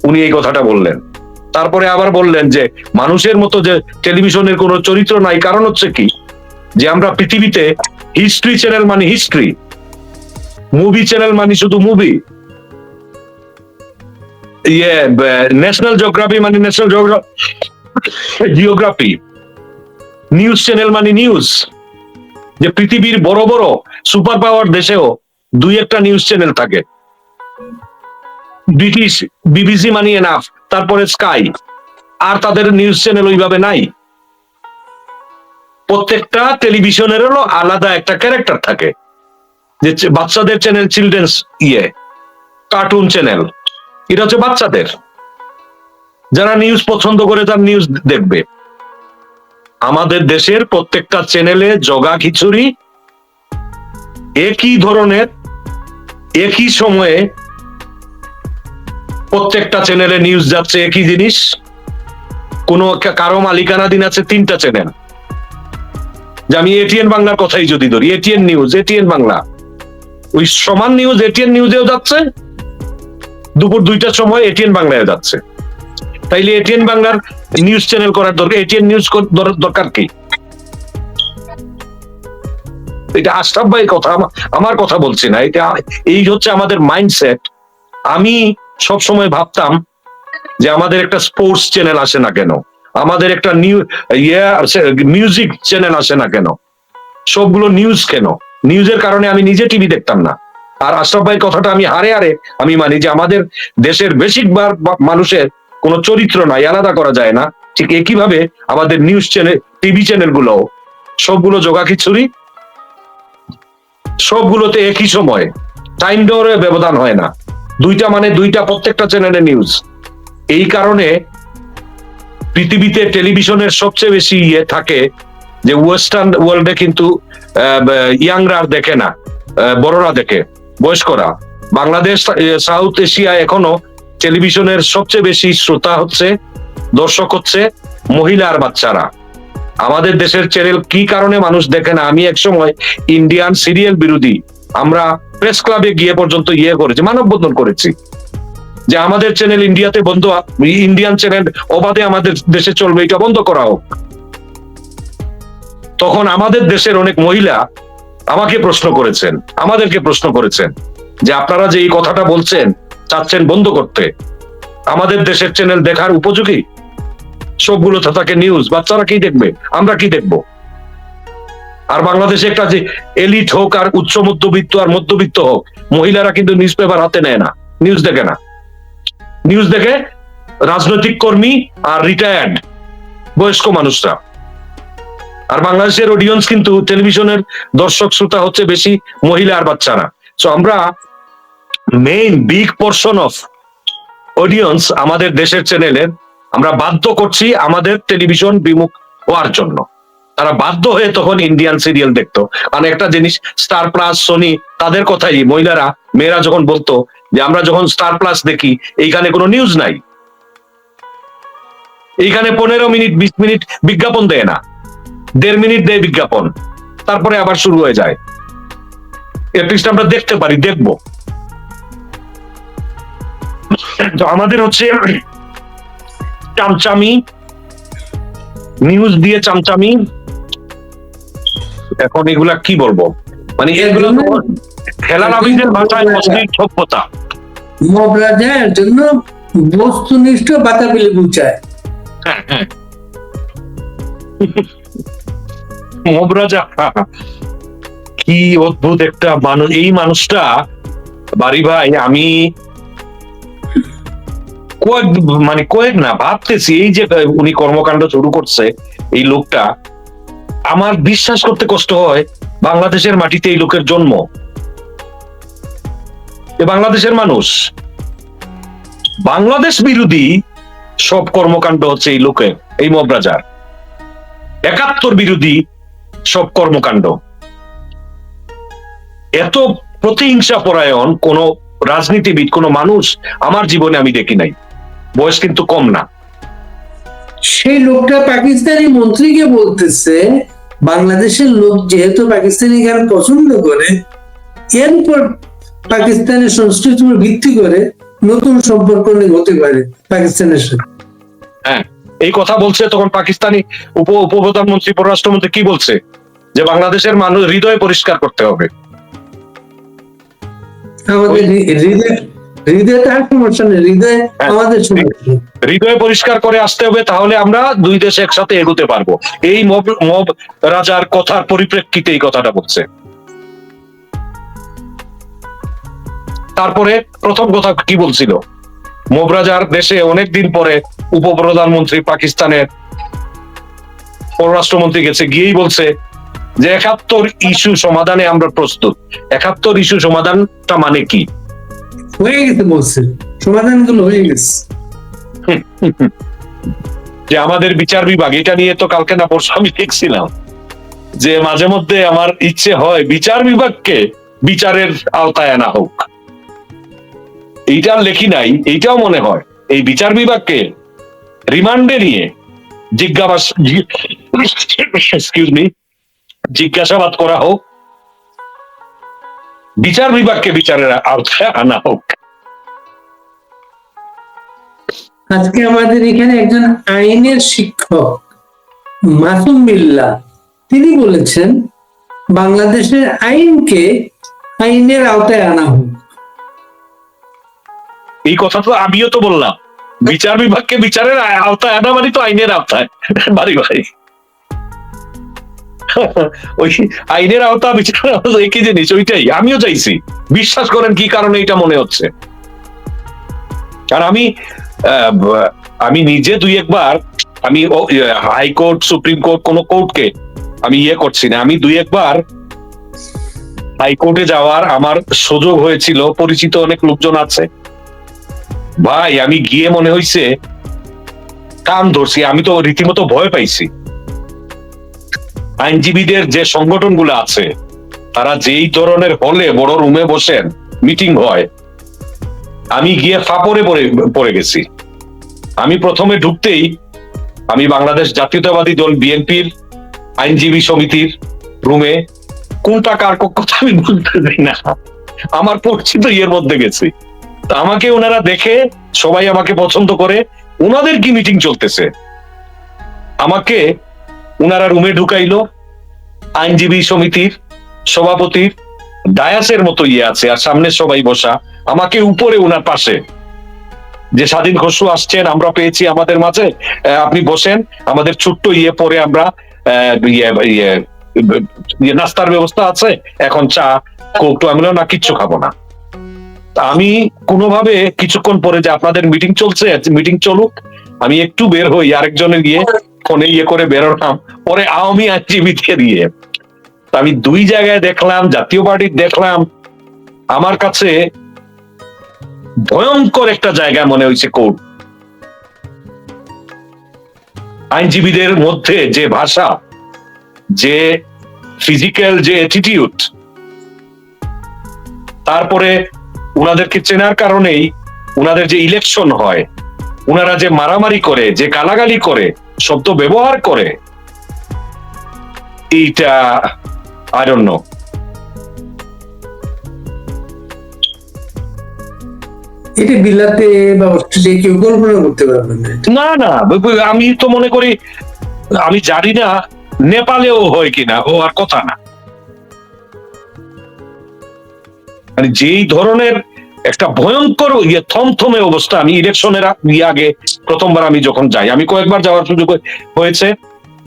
উনি এই কথাটা বললেন। তারপরে আবার বললেন যে মানুষের মতো যে টেলিভিশনের কোনো চরিত্র নাই, কারণ হচ্ছে কি যে আমরা পৃথিবীতে হিস্ট্রি চ্যানেল মানে হিস্ট্রি, মুভি চ্যানেল মানে শুধু মুভি, ন্যাশনাল জিওগ্রাফি মানে ন্যাশনাল জিওগ্রাফি, নিউজ চ্যানেল মানে নিউজ। যে পৃথিবীর বড় বড় সুপার পাওয়ার দেশেও 2-1টা নিউজ চ্যানেল থাকে। ব্রিটিশ বিবিসি মানে এনাফ, তারপরে স্কাই, আর তাদের নিউজ চ্যানেল ওইভাবে নাই। প্রত্যেকটা টেলিভিশনেরও আলাদা একটা ক্যারেক্টার থাকে, যে বাচ্চাদের চ্যানেল চিলড্রেন্স কার্টুন চ্যানেল, এটা হচ্ছে বাচ্চাদের, যারা নিউজ পছন্দ করে তার নিউজ দেখবে। আমাদের দেশের প্রত্যেকটা চ্যানেলে জগা খিচুড়ি, একই ধরনের একই সময়ে প্রত্যেকটা চ্যানেলে নিউজ যাচ্ছে একই জিনিস। কোনো কারো মালিকানাধীন আছে 3টা চ্যানেল, যে আমি এটিএন বাংলার কথাই যদি ধরি, এটিএন নিউজ, এটিএন বাংলা, ওই সমান নিউজ এটিএন নিউজেও যাচ্ছে, দুপুর 2টার সময় এটিএন বাংলায় যাচ্ছে। তাইলে এটিএন বাংলার নিউজ চ্যানেল করার দরকার, এটিএন নিউজ দরকার কি? এটা আশরাফ ভাই কথা, আমার কথা বলছি না, এটা এই হচ্ছে আমাদের মাইন্ডসেট। আমি সব সময় ভাবতাম যে আমাদের একটা স্পোর্টস চ্যানেল আসে না কেন, আমাদের একটা মিউজিক চ্যানেল আসে না কেন, সবগুলো নিউজ কেন? নিউজের কারণে আমি নিজে টিভি দেখতাম না। আর আশরাফ ভাই কথাটা আমি হারে হারে আমি মানি, যে আমাদের দেশের বেশিরভাগ মানুষের কোনো চরিত্র নাই, আলাদা করা যায় না। ঠিক একইভাবে আমাদের নিউজ চ্যানেল, টিভি চ্যানেল গুলো সবগুলো জগা খিচুড়ি, সবগুলোতে একই সময় টাইম ডোরে ব্যবধান হয় না, 2টা মানে 2টা প্রত্যেকটা চ্যানেলে নিউজ। এই কারণে পৃথিবীতে টেলিভিশনের সবচেয়ে বেশি থাকে, যে ওয়েস্টার্ন ওয়ার্ল্ডে কিন্তু ইয়াংরা দেখে না, বড়রা দেখে, বয়স্করা। বাংলাদেশ, সাউথ এশিয়া এখনো টেলিভিশনের সবচেয়ে বেশি শ্রোতা হচ্ছে, দর্শক হচ্ছে মহিলা আর বাচ্চারা। আমাদের দেশের চ্যানেল কি কারণে মানুষ দেখে না? আমি একসময় ইন্ডিয়ান সিরিয়াল বিরোধী, আমরা প্রেস ক্লাবে গিয়ে পর্যন্ত করেছি, মানববন্ধন করেছি, যে আমাদের চ্যানেল ইন্ডিয়াতে বন্ধ, ইন্ডিয়ান চ্যানেল অবাধে আমাদের দেশে চলবে, এটা বন্ধ করা হোক। তখন আমাদের দেশের অনেক মহিলা আমাকে প্রশ্ন করেছেন, আমাদেরকে প্রশ্ন করেছেন, যে আপনারা যে এই কথাটা বলছেন, চাচ্ছেন বন্ধ করতে, আমাদের দেশের চ্যানেল দেখার উপযোগী? সবগুলো তো থাকে নিউজ, বাচ্চারা কি দেখবে, আমরা কি দেখবো? আর বাংলাদেশে একটা যে এলিট হোক আর উচ্চ মধ্যবিত্ত আর মধ্যবিত্ত হোক, মহিলারা কিন্তু নিউজ পেপার হাতে নেয় না, নিউজ দেখে না। নিউজ দেখে রাজনৈতিক কর্মী আর রিটায়ার্ড বয়স্ক মানুষরা। আর বাংলাদেশের অডিয়েন্স কিন্তু টেলিভিশনের দর্শক শ্রোতা হচ্ছে বেশি মহিলা আর বাচ্চারা। সো আমরা main big portion of audience আমাদের দেশের চ্যানেলের আমরা বাধ্য করছি আমাদের টেলিভিশন বিমুখ হওয়ার জন্য। তারা বাধ্য হয়ে তখন ইন্ডিয়ান সিরিয়াল দেখতো। আর একটা জিনিস, স্টার প্লাস, সোনি, তাদের কথাই মহিলারা, মেয়েরা যখন বলতো যে আমরা যখন স্টার প্লাস দেখি, এইখানে কোনো নিউজ নাই, এইখানে 15 মিনিট 20 মিনিট বিজ্ঞাপন দেয় না, 1.5 মিনিট দেয় বিজ্ঞাপন, তারপরে আবার শুরু হয়ে যায়। এটলিস্ট আমরা দেখতে পারি, দেখবো। তো আমাদের হচ্ছে চামচামি, নিউজ দিয়ে চামচামি, এখন এগুলা কি বলবো, মানে এগুলো খেলার আবিদের ভাষায় অশ্লীল সভ্যতা। মবরাজার জন্য বস্তুনিষ্ঠ বাতাবিল বুঝায়। হ্যাঁ হ্যাঁ, মবরাজা কি অদ্ভুত একটা মানুষ। এই মানুষটা বাড়ি ভাই, আমি কয়েক না ভাবতেছি, এই যে উনি কর্মকাণ্ড শুরু করছে এই লোকটা, আমার বিশ্বাস করতে কষ্ট হয় বাংলাদেশের মাটিতে এই লোকের জন্ম। বাংলাদেশের মানুষ, বাংলাদেশ বিরোধী সব কর্মকাণ্ড হচ্ছে এই লোকের, এই মবরাজার। 71 বিরোধী সব কর্মকাণ্ড। এত প্রতিহিংসা পরায়ণ কোন রাজনীতিবিদ, কোন মানুষ আমার জীবনে আমি দেখি নাই। বয়স কিন্তু কম না। সেই লোকটা পাকিস্তানি মন্ত্রীকে বলতেছে বাংলাদেশের লোক যেহেতু পাকিস্তানি গান পছন্দ করে, এরপর পাকিস্তানের সংস্কৃতির উপর ভিত্তি করে নতুন সম্পর্ক হতে পারে পাকিস্তানের সাথে। হ্যাঁ, এই কথা বলছে তখন পাকিস্তানি উপপ্রধানমন্ত্রী, পররাষ্ট্রমন্ত্রী কি বলছে? যে বাংলাদেশের মানুষ হৃদয় পরিষ্কার করতে হবে। আমাদের হৃদয় তার সমস্যা নেই, হৃদয় আমাদের সমস্যা। হৃদয় পরিষ্কার করে আসতে হবে, তাহলে আমরা দুই দেশ একসাথে এগোতে পারবো। এই মব রাজার কথার পরিপ্রেক্ষিতে এই কথাটা বলছে। তারপরে প্রথম কথা কি বলছিল? মব রাজার দেশে অনেকদিন পরে উপপ্রধানমন্ত্রী পাকিস্তানের পররাষ্ট্রমন্ত্রী গেছে, গিয়েই বলছে যে ৭১ ইস্যু সমাধানে আমরা প্রস্তুত। ৭১ ইস্যু সমাধানটা মানে কি? হয়ে গেছে বলছে, সমাধান গুলো হয়ে গেছে। যে আমাদের বিচার বিভাগ, এটা নিয়ে তো কালকে না পরশু আমি দেখছিলাম যে মাঝে মধ্যে আমার ইচ্ছে হয় বিচার বিভাগকে বিচারের আওতায় আনা হোক। এইটা লেখি নাই, এইটাও মনে হয় এই বিচার বিভাগকে রিমান্ডে নিয়ে জিজ্ঞাসাবাদ করা হোক, বিচার বিভাগকে বিচারের আওতায় আনা হোক। আজকে আমাদের এখানে একজন আইনের শিক্ষক মাসুম বিল্লাহ, তিনি বলেছেন বাংলাদেশের আইনকে আইনের আওতায় আনা হোক। এই কথা তো আমিও তো বললাম, বিচার বিভাগকে বিচারের আওতায় আনা মানে তো আইনের আওতায়। বাড়ি ভাই, ওই আইনের আওতা বিচারের আওতা একই জিনিস, ওইটাই আমিও চাইছি। বিশ্বাস করেন কি কারণে এটা মনে হচ্ছে, আর আমি নিজে দুই একবার, আমি হাইকোর্ট, সুপ্রিম কোর্ট, কোন কোর্টকে আমি করছি না, আমি দুই একবার হাইকোর্টে যাওয়ার আমার সুযোগ হয়েছিল, পরিচিত অনেক লোকজন আছে ভাই। আমি গিয়ে মনে হয়েছে কান ধরছি, আমি তো রীতিমতো ভয় পাইছি। আইনজীবীদের যে সংগঠনগুলো আছে, তারা যেই ধরনের হলে বড় রুমে বসেন মিটিং হয়, আমি গিয়ে ফাপড়ে পড়ে গেছি। আমি প্রথমে ঢুকতেই আমি বাংলাদেশ জাতীয়তাবাদী দল বিএনপির আইনজীবী সমিতির রুমে, কোনটা কার কথা আমি বলতে চাই না, আমার পরিচিত এর মধ্যে গেছি। আমাকে ওনারা দেখে সবাই আমাকে পছন্দ করে, ওনাদের কি মিটিং চলতেছে, আমাকে ওনারা রুমে ঢুকাইলো। আইনজীবী সমিতির সভাপতির ডায়াসের মতো আছে, আর সামনে সবাই বসা, আমাকে উপরে ওনার পাশে, যে স্বাধীন খসরু আসছেন, আমরা পেয়েছি আমাদের মাঝে, আপনি বসেন, আমাদের ছোট্ট পরে আমরা নাস্তার ব্যবস্থা আছে, এখন চা কোক, আমি না কিচ্ছু খাবো না। আমি কোনোভাবে কিছুক্ষণ পরে, যে আপনাদের মিটিং চলছে, মিটিং চলুক, আমি একটু বের হই, আরেকজনে গিয়ে ফোনে করে বেরোলাম, পরে আওয়ামী আইনজীবীকে দিয়ে। আমি দুই জায়গায় দেখলাম, জাতীয় পার্টির দেখলাম, আমার কাছে ভয়ঙ্কর একটা জায়গা মনে হয়েছে কোর্ট। আইনজীবীদের মধ্যে যে ভাষা, যে ফিজিক্যাল যে অ্যাটিটিউড, তারপরে উনাদেরকে চেনার কারণেই উনাদের যে ইলেকশন হয়, উনারা যে মারামারি করে, যে গালাগালি করে, শব্দ ব্যবহার করে, এইটা I don't know. এটা বিলাতে বা অস্ট্রেলিয়া কেউ কল্পনা করতে পারবে না। না, আমি তো মনে করি, আমি জানি না নেপালেও হয় কিনা, ও আর কথা না। মানে যেই ধরনের একটা ভয়ঙ্কর থমথমে অবস্থা, আমি ইলেকশনের আগে প্রথমবার আমি যখন যাই, আমি কয়েকবার যাওয়ার সুযোগ হয়েছে,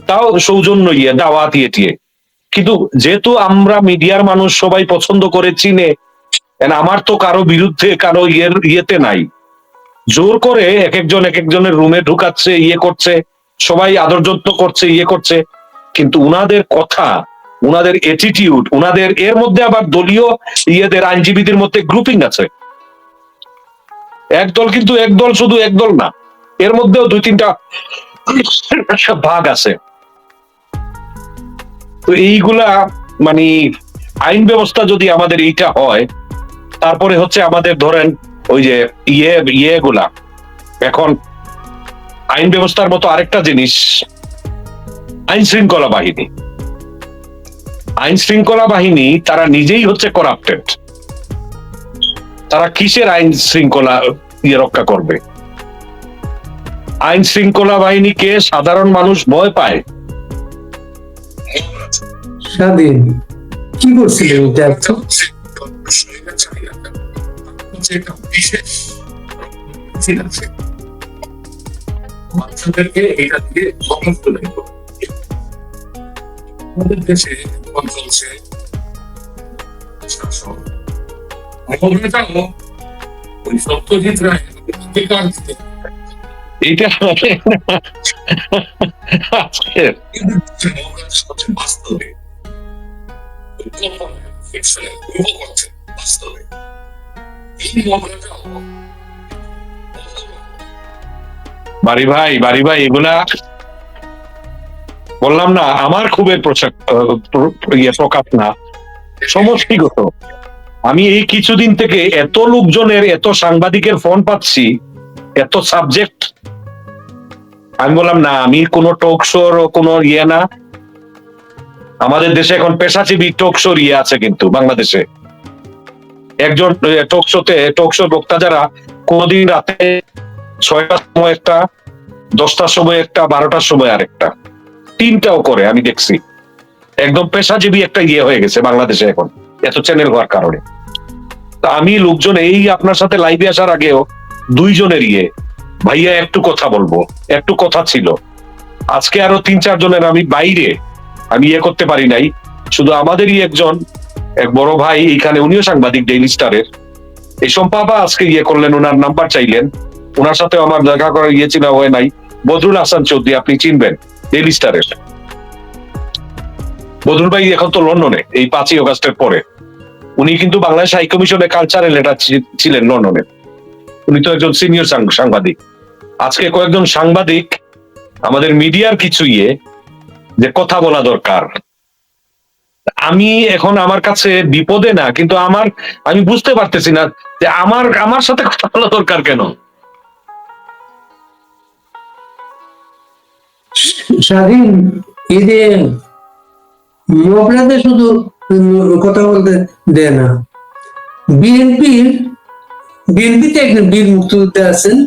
তাও সৌজন্য দাওয়াত টিয়ে, কিন্তু যেহেতু আমরা মিডিয়ার মানুষ, সবাই পছন্দ করে, চিনে, আমার তো কারো বিরুদ্ধে, কারো ইয়েতে নাই। জোর করে এক একজনের রুমে ঢুকাচ্ছে, করছে, সবাই আদর যত্ন করছে, করছে, কিন্তু উনাদের কথা, উনাদের অ্যাটিটিউড, উনাদের এর মধ্যে আবার দলীয় আইনজীবীদের মধ্যে গ্রুপিং আছে। একদল, কিন্তু একদল, শুধু একদল না, এর মধ্যেও দুই তিনটা ভাগ আছে। তো এইগুলা মানে আইন ব্যবস্থা যদি আমাদের এইটা হয়, তারপরে হচ্ছে আমাদের ধরেন ওই যে ইয়েগুলা, এখন আইন ব্যবস্থার মতো আরেকটা জিনিস আইন শৃঙ্খলা বাহিনী। আইন শৃঙ্খলা বাহিনী তারা নিজেই হচ্ছে করাপ্টেড। তারা কিসের আইন শৃঙ্খলা রক্ষা করবে? আইন শৃঙ্খলা বাহিনীকে সাধারণ মানুষ ভয় পায়। স্বাধীন কি করছিলেন এটা? বাচ্চাদেরকে এটা থেকে মুক্ত নেই। আমাদের দেশে চলছে শাসন। অপরাধটাও ওই সত্যজিৎ রায় অধিকার দিতে এইটা আজকে সবচেয়ে বাস্তবে ফিকশনে উপভোগ করছে বাস্তবে এই মহলটাও বাড়ি ভাই এগুলা বললাম না, আমার খুবের প্রকাশ না, সমষ্টিগত। আমি এই কিছুদিন থেকে এত লোকজনের, এত সাংবাদিকের ফোন পাচ্ছি, এত সাবজেক্ট। আমি বললাম না, আমি কোনো টক শোর কোনো না। আমাদের দেশে এখন পেশাজীবী টক শোর আছে, কিন্তু বাংলাদেশে একজন টক শো বক্তা যারা কোনদিন রাতে 6টার সময় একটা, 10টার সময় একটা, 12টার সময় আরেকটা, 3টাও করে আমি দেখছি। একদম পেশাজীবী একটা হয়ে গেছে বাংলাদেশে এখন, এত চ্যানেল হওয়ার কারণে। তা আমি লোকজন এই আপনার সাথে লাইভে আসার আগেও 2 জনের ভাইয়া একটু কথা বলবো, একটু কথা ছিল। আজকে আরো 3-4 জনের আমি বাইরে আমি করতে পারি নাই। শুধু আমাদেরই একজন এক বড় ভাই এইখানে, উনিও সাংবাদিক ডেইলি স্টারের, এই সম্পাবা আজকে করলেন, ওনার নাম্বার চাইলেন। ওনার সাথে আমার দেখা করার ছিল, হয় নাই। বদরুল হাসান চৌধুরী, আপনি চিনবেন, ডেইলি স্টারের। বদরুল ভাই এখন তো লন্ডনে, এই 5ই অগাস্টের পরে। উনি কিন্তু বাংলাদেশ হাই কমিশনে কালচারাল লেটার ছিলেন লন্ডনে। উনি তো একজন সিনিয়র সাংবাদিক। আজকে কয়েকজন সাংবাদিক আমাদের মিডিয়ার কিছু যে কথা বলা দরকার। আমি এখন আমার কাছে বিপদে না, কিন্তু আমি বুঝতে পারতেছি না যে আমার সাথে কথা বলা দরকার কেন। স্বাধীন এই যে মগরাতে শুধু কথা বলতে দেয় না, বিএনপিতে একজন বীর মুক্তিযোদ্ধা আছেন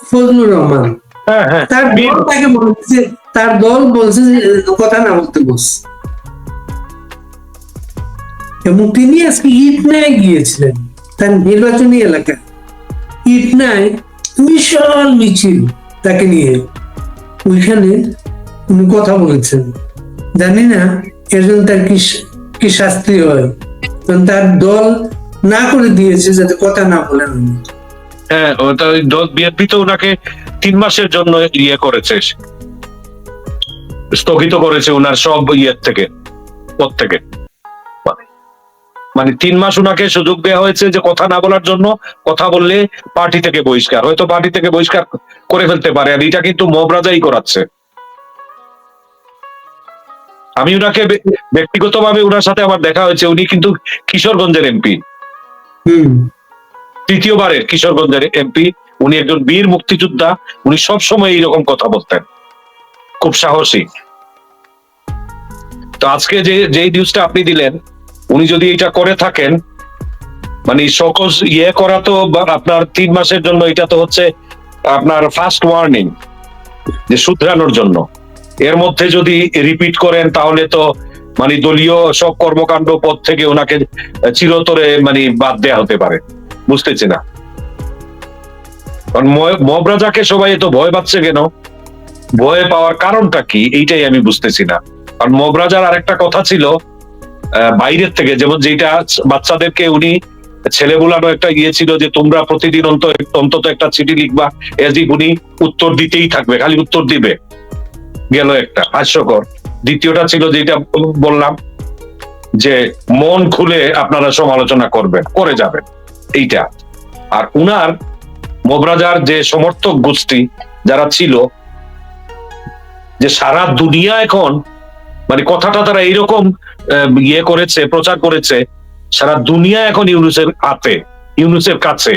ফজলুর রহমান। হ্যাঁ, তার দল তাকে বলছে, তার দল বলছে যে কথা না বলতে বলছে। এবং তিনি আজকে ইটনায় গিয়েছিলেন, তার নির্বাচনী এলাকা ইটনায় বিশাল মিছিল তাকে নিয়ে, ওইখানে উনি কথা বলেছেন। জানি না এর জন্য তার কি শাস্তি হয়, কারণ তার দল না করে দিয়েছে যাতে কথা না বলেন। হ্যাঁ, বিএনপি তো ওনাকে 3 মাসের জন্য করেছে, স্থগিত করেছে ওনার সব থেকে, পদ থেকে। মানে 3 মাস ওনাকে সুযোগ দেওয়া হয়েছে যে কথা না বলার জন্য। কথা বললে পার্টি থেকে বহিষ্কার, হয়তো পার্টি থেকে বহিষ্কার করে ফেলতে পারে। আর এটা কিন্তু মবরাজাই করাচ্ছে। আমি ওনাকে ব্যক্তিগতভাবে ওনার সাথে আমার দেখা হয়েছে। উনি কিন্তু কিশোরগঞ্জের এমপি, 3য়বারের কিশোরগঞ্জের এমপি। উনি একজন বীর মুক্তিযোদ্ধা। উনি সবসময় এইরকম কথা বলতেন, খুব সাহসী। তো আজকে যে নিউজটা আপনি দিলেন, উনি যদি এটা করে থাকেন, মানে সকজ করা তো আপনার 3 মাসের জন্য, এটা তো হচ্ছে আপনার ফার্স্ট ওয়ার্নিং, যে শুধরানোর জন্য। এর মধ্যে যদি রিপিট করেন তাহলে তো মানে দলীয় সব কর্মকাণ্ড পদ থেকে ওনাকে চিরতরে মানে বাদ দেয়া হতে পারে। বুঝতেছি না, কারণ মবরাজাকে সবাই এত ভয় পাচ্ছে কেন? ভয় পাওয়ার কারণটা কি, এইটাই আমি বুঝতেছি না। কারণ মবরাজার আরেকটা কথা ছিল বাইরের থেকে, যেমন যেটা বাচ্চাদেরকে উনি ছেলে বুলানো একটা ছিল যে তোমরা প্রতিদিন অন্তত একটা চিঠি লিখবা, উনি উত্তর দিতেই থাকবে, খালি উত্তর দিবে। গেল একটা হাস্যকর। দ্বিতীয়টা ছিল যেটা বললাম, যে মন খুলে আপনারা সমালোচনা করবেন, করে যাবেন, এইটা। আর উনার মবরাজার যে সমর্থক গোষ্ঠী যারা ছিল, যে সারা দুনিয়া এখন মানে কথাটা তারা এইরকম ইয়ে করেছে, প্রচার করেছে, সারা দুনিয়া এখন ইউনুসের হাতে, ইউনুসের কাছে।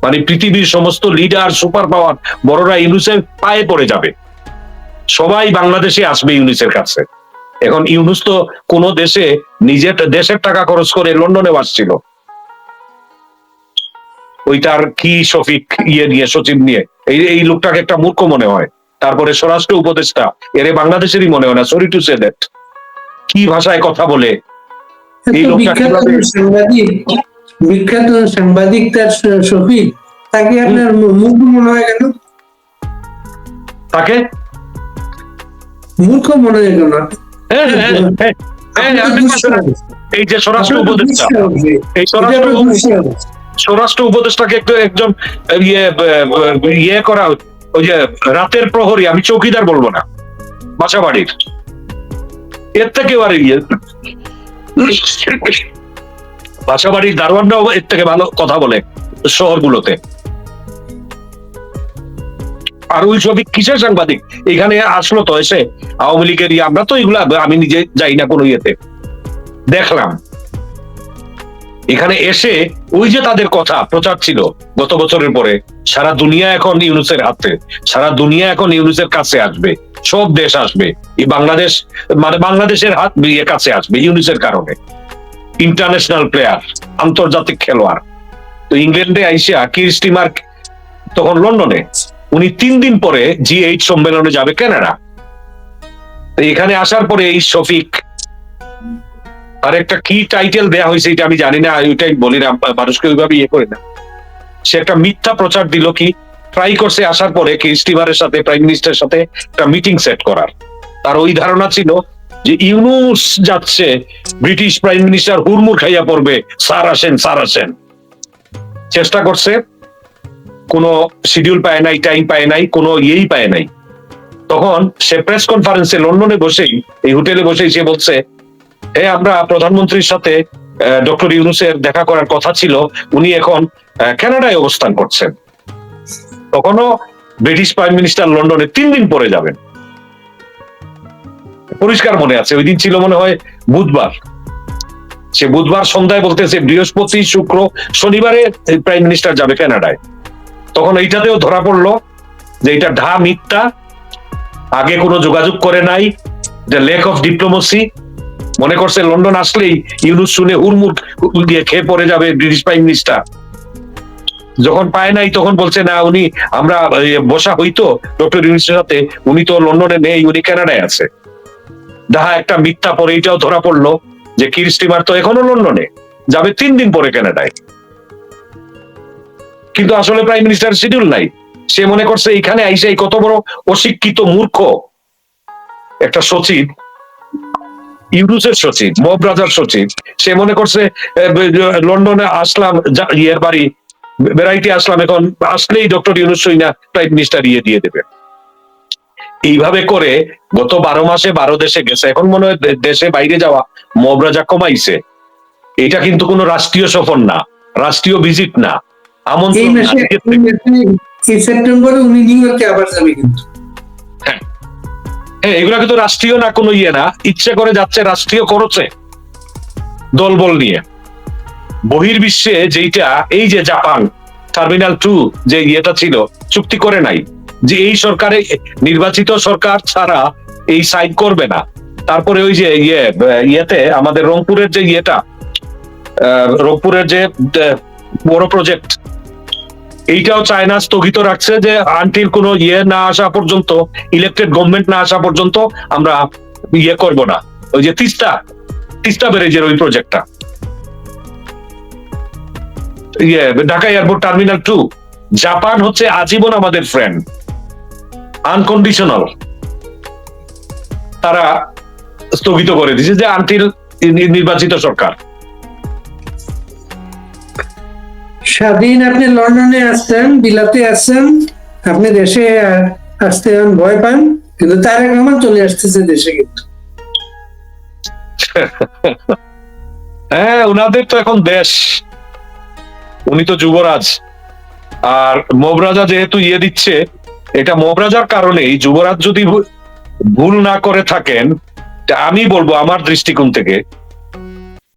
মানে পৃথিবীর সমস্ত লিডার, সুপার পাওয়ার বড়রা ইউনুসের পায়ে পড়ে যাবে, সবাই বাংলাদেশে আসবে ইউনুসের কাছে। এখন ইউনুস তো কোন দেশে নিজের দেশের টাকা খরচ করে লন্ডনে আসছিল, ওই তার কি শফিক ইয়ে নিয়ে, সচিব নিয়ে। এই লোকটাকে একটা মূর্খ মনে হয়। তারপরে স্বরাষ্ট্র উপদেষ্টা, এরে বাংলাদেশেরই মনে হয় না, সরি টু সে দ্যাট। কি ভাষায় কথা বলে এই লোকটা, কিভাবে বিখ্যাত সাংবাদিক তার শফিক, তাকে আপনার মূর্খ মনে হয় কেন? তাকে মূর্খ মনে হয় কেন? এই যে স্বরাষ্ট্র উপদেষ্টা, এই স্বরাষ্ট্র উপদেষ্টাকে একটু একজন ইয়ে করা, ওই যে রাতের প্রহরী, আমি চৌকিদার বলবো না, বাসাবাড়ির, এর থেকে আর ইয়ে বাসাবাড়ির দারোয়ানরাও এর থেকে ভালো কথা বলে শহরগুলোতে। আর ওই ছবি কিসের সাংবাদিক এখানে আসলো তো এসে, আওয়ামী লীগের আমরা তো এগুলা, আমি নিজে যাই না কোনো ইয়েতে, দেখলাম এখানে এসে ওই যে তাদের কথা প্রচার ছিল গত বছরের পরে, সারা দুনিয়া এখন ইউনুসের হাতে, সারা দুনিয়া এখন ইউনুসের কাছে আসবে, সব দেশ আসবে, এই বাংলাদেশ মানে বাংলাদেশের হাত কাছে আসবে ইউনুসের কারণে। ইন্টারন্যাশনাল প্লেয়ার, আন্তর্জাতিক খেলোয়াড়। তো ইংল্যান্ডে আইসা কির স্টিমার তখন লন্ডনে, উনি 3 দিন পরে G8 সম্মেলনে যাবে কানাডা। তো এখানে আসার পরে এই শফিক, আর একটা কি টাইটেল দেয়া হয়েছে এটা আমি জানি না, ওইটাই বলি না, মানুষকে ওইভাবে ইয়ে করে না। সে একটা মিথ্যা প্রচার দিল, কি ট্রাই করছে আসার পরে কি স্টিমারের সাথে, প্রাইম মিনিস্টারের সাথে একটা মিটিং সেট করার। তার ওই ধারণা ছিল যে ইউনুস যাচ্ছে, ব্রিটিশ প্রাইম মিনিস্টার হুড়মুড় খাইয়া পড়বে, স্যার আসেন, স্যার আসেন। চেষ্টা করছে, কোনো শিডিউল পায় নাই, টাইম পায় নাই, কোনো ইয়েই পায় নাই। তখন সে প্রেস কনফারেন্সে লন্ডনে বসেই, এই হোটেলে বসেই সে বলছে, আমরা প্রধানমন্ত্রীর সাথে ডক্টর ইউনুসের দেখা করার কথা ছিল, উনি এখন কানাডায় অবস্থান করছেন। তখনও ব্রিটিশ প্রাইম মিনিস্টার লন্ডনে 3 দিন পরে যাবেন, পরিষ্কার মনে আছে। ওই দিন ছিল মনে হয় বুধবার, সে বুধবার সন্ধ্যায় বলতেছে বৃহস্পতি, শুক্র, শনিবারে প্রাইম মিনিস্টার যাবে কানাডায়। তখন এইটাতেও ধরা পড়লো যে এটা ঢা মিথ্যা, আগে কোনো যোগাযোগ করে নাই, ল্যাক অফ ডিপ্লোমেসি। মনে করছে লন্ডন আসলেই ইউনুস শুনে হুড়মুড় দিয়ে খেয়ে পড়ে যাবে ব্রিটিশ প্রাইম মিনিস্টার। যখন পায় নাই তখন বলছে না, উনি আমরা বসা হইতো ডক্টর ইউনুসের সাথে, উনি তো লন্ডনে নেই, উনি কানাডায় আছে। দেখা একটা মিথ্যা। পরে এইটাও ধরা পড়লো যে কির স্টিমার তো এখনো লন্ডনে, যাবে 3 দিন পরে কানাডায়। কিন্তু আসলে প্রাইম মিনিস্টার শিডিউল নাই। সে মনে করছে এখানে আইসে কত বড় অশিক্ষিত মূর্খ একটা সচিব, ইউনুসের সচিব, মহারাজার সচিব, সে মনে করছে লন্ডনে আসলাম, ইয়ের বাড়ি বেড়াইতে আসলাম, এখন আসলেই ডক্টর ইউনুস না প্রাইম মিনিস্টার ইয়ে দিয়ে দেবে। এইভাবে করে গত 12 মাসে 12 দেশে গেছে। এখন মনে হয় দেশে বাইরে যাওয়া মহারাজা কমাইছে। এটা কিন্তু কোনো রাষ্ট্রীয় সফর না, রাষ্ট্রীয় ভিজিট না, আমন্ত্রণ না। এই সেপ্টেম্বরে উনি নিউ ইয়র্কে আবার যাবে কিন্তু। হ্যাঁ, এগুলা কিন্তু রাষ্ট্রীয় না, কোনো ইয়ে না, ইচ্ছে করে যাচ্ছে রাষ্ট্রীয় খরচে, দলবল নিয়ে। বহির্বিশ্বে যেইটা, এই যে জাপান টার্মিনাল 2 যে ইয়েটা ছিল, চুক্তি করে নাই যে এই সরকারে, নির্বাচিত সরকার ছাড়া এই সাইন করবে না। তারপরে ওই যে ইয়েতে আমাদের রংপুরের যে ইয়েটা, রংপুরের যে বড় প্রজেক্ট, এইটাও চায়না স্থগিত রাখছে যে আনটিল কোনো ইয়ে না আসা পর্যন্ত, ইলেকটেড গভর্নমেন্ট না আসা পর্যন্ত আমরা ইয়ে করব না। ওই যে তিস্তা ব্যারেজের ওই প্রজেক্টটা, ঢাকা এয়ারপোর্ট টার্মিনাল 2, জাপান হচ্ছে আজীবন আমাদের ফ্রেন্ড, আনকন্ডিশনাল। তারা স্থগিত করে দিয়েছে যে আনটিল নির্বাচিত সরকার। স্বাধীন আপনি লন্ডনে আসছেন, বিলাতে আসছেন, আপনি দেশে আসতে ভয় পান, কিন্তু তারেক রহমান চলে আসতেছে দেশে। কিন্তু হ্যাঁ, উনাদের তো এখন দেশ, উনি তো যুবরাজ। আর মহারাজা যেহেতু ইয়ে দিচ্ছে, এটা মহারাজার কারণেই, যুবরাজ যদি ভুল না করে থাকেন, আমি বলবো আমার দৃষ্টিকোণ থেকে